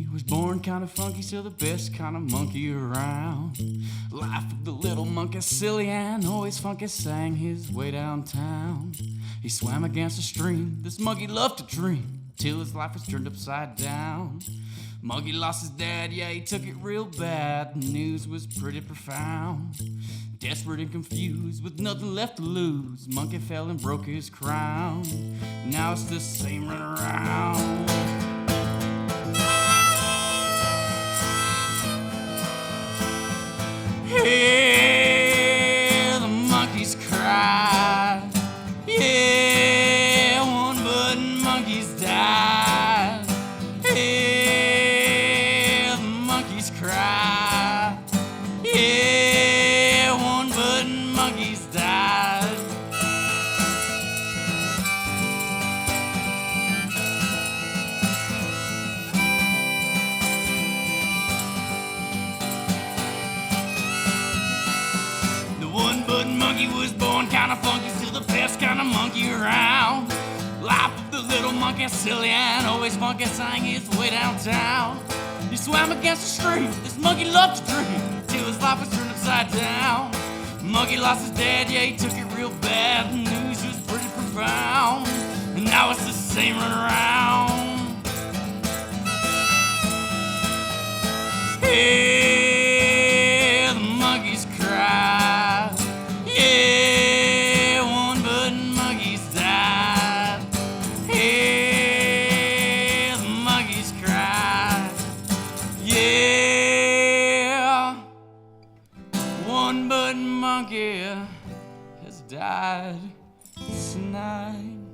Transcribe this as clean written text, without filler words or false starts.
monkey was born kinda funky, still the best kind of monkey around. Life of the little monkey, silly and always funky, sang his way downtown. He swam against a stream, this monkey loved to dream, till his life was turned upside down. Monkey lost his dad, yeah, he took it real bad. The news was pretty profound. Desperate and confused, with nothing left to lose, monkey fell and broke his crown. Now it's the same run around. Yeah, the monkeys cried. Yeah, one-button monkeys died. Yeah, the monkeys cried. Yeah, one-button monkeys died. The one-button monkey was born kinda funky, still the best kind of monkey around. Life of the little monkey, silly and always funky, sang his way downtown. He swam against a stream, this monkey loved to dream, till his life was turned upside down. Monkey lost his dad, yeah, he took it real bad. The news was pretty profound, and now it's the same run around. Yeah, the monkeys cried. Yeah, one-button monkeys died. Yeah, the monkeys cried. Yeah, one-button monkey has died tonight.